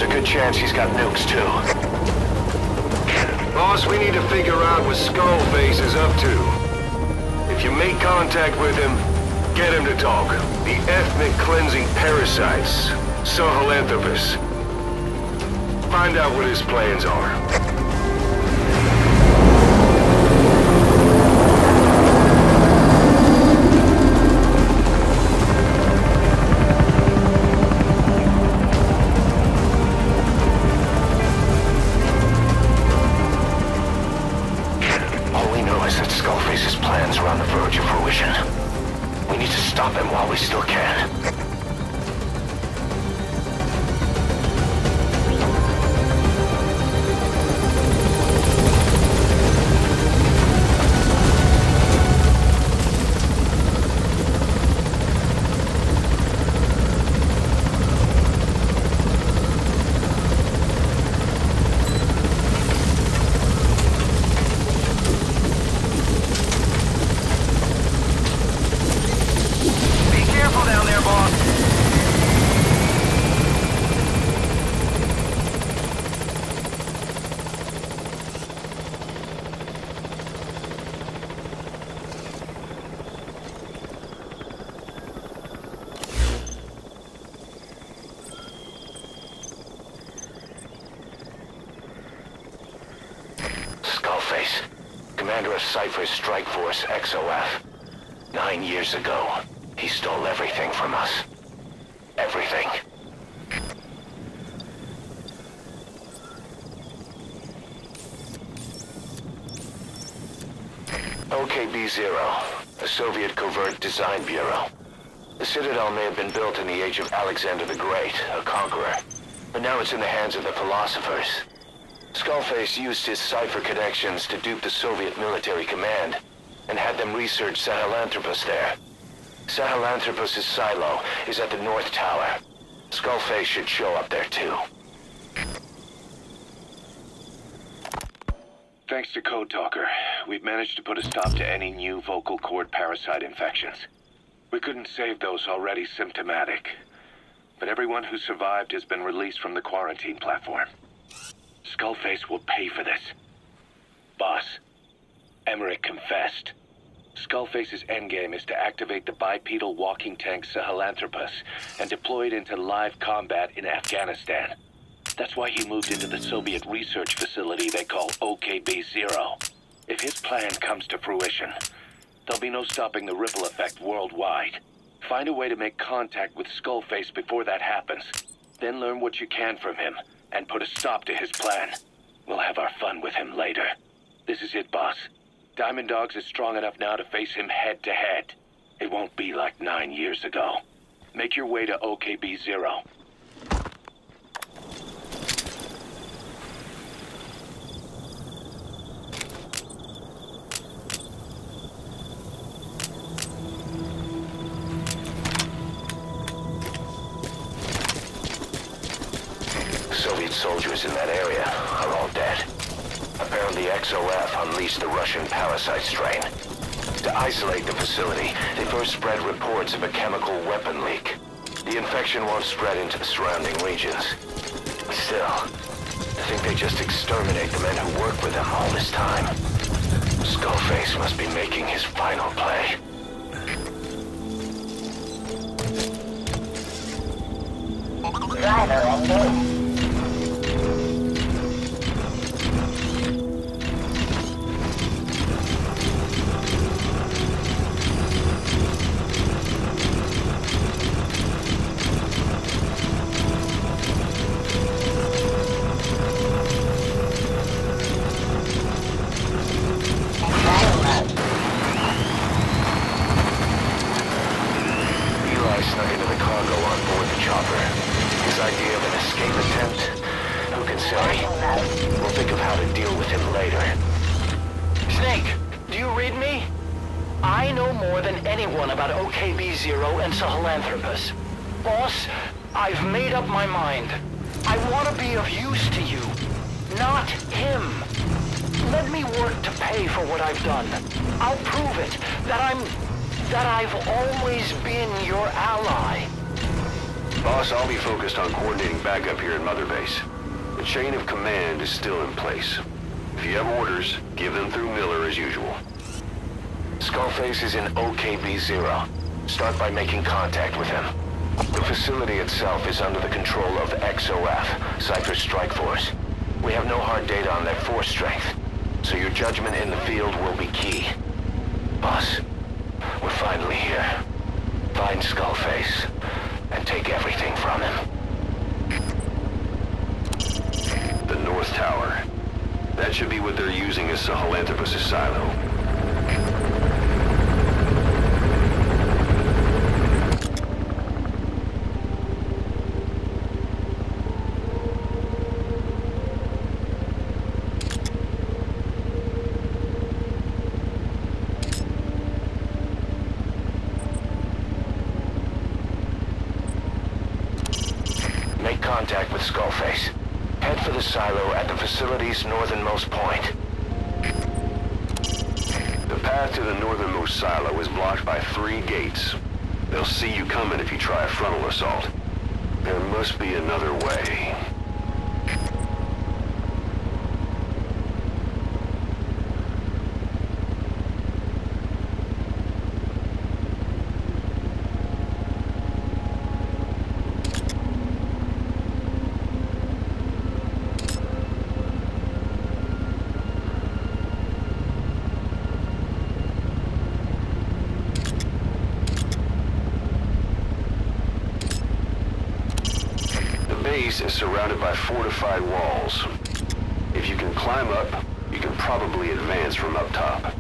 there's a good chance he's got nukes too. Boss, we need to figure out what Skullface is up to. If you make contact with him, get him to talk. The ethnic cleansing parasites, Sahelanthropus. Find out what his plans are. Skullface's plans are on the verge of fruition. We need to stop him while we still can. Commander of Cypher's Strike Force, XOF. 9 years ago, he stole everything from us. Everything. OKB-0, a Soviet covert design bureau. The Citadel may have been built in the age of Alexander the Great, a conqueror, but now it's in the hands of the philosophers. Skullface used his Cypher connections to dupe the Soviet military command, and had them research Sahelanthropus there. Sahelanthropus' silo is at the North Tower. Skullface should show up there too. Thanks to Code Talker, we've managed to put a stop to any new vocal cord parasite infections. We couldn't save those already symptomatic, but everyone who survived has been released from the quarantine platform. Skullface will pay for this. Boss, Emmerich confessed. Skullface's endgame is to activate the bipedal walking tank Sahelanthropus and deploy it into live combat in Afghanistan. That's why he moved into the Soviet research facility they call OKB-0. If his plan comes to fruition, there'll be no stopping the ripple effect worldwide. Find a way to make contact with Skullface before that happens. Then learn what you can from him and put a stop to his plan. We'll have our fun with him later. This is it, boss. Diamond Dogs is strong enough now to face him head-to-head. It won't be like 9 years ago. Make your way to OKB-0. Soviet soldiers in that area are all dead. Apparently XOF unleashed the Russian parasite strain. To isolate the facility, they first spread reports of a chemical weapon leak. The infection won't spread into the surrounding regions. Still, I think they just exterminate the men who work with them all this time. Skullface must be making his final play. Driver engaged. Snuck into the cargo on board the chopper. His idea of an escape attempt? Who can say? We'll think of how to deal with him later. Snake, do you read me? I know more than anyone about OKB-0 and Sahelanthropus. Boss, I've made up my mind. I want to be of use to you, not him. Let me work to pay for what I've done. I'll prove it, that I've always been your ally. Boss, I'll be focused on coordinating backup here at Mother Base. The chain of command is still in place. If you have orders, give them through Miller as usual. Skullface is in OKB-0. Start by making contact with him. The facility itself is under the control of XOF, Cypher's Strike Force. We have no hard data on their force strength, so your judgment in the field will be key. Boss, we're finally here. Find Skullface, and take everything from him. The North Tower. That should be what they're using as Sahelanthropus' silo. Make contact with Skullface. Head for the silo at the facility's northernmost point. The path to the northernmost silo is blocked by 3 gates. They'll see you coming if you try a frontal assault. There must be another way. The base is surrounded by fortified walls. If you can climb up, you can probably advance from up top.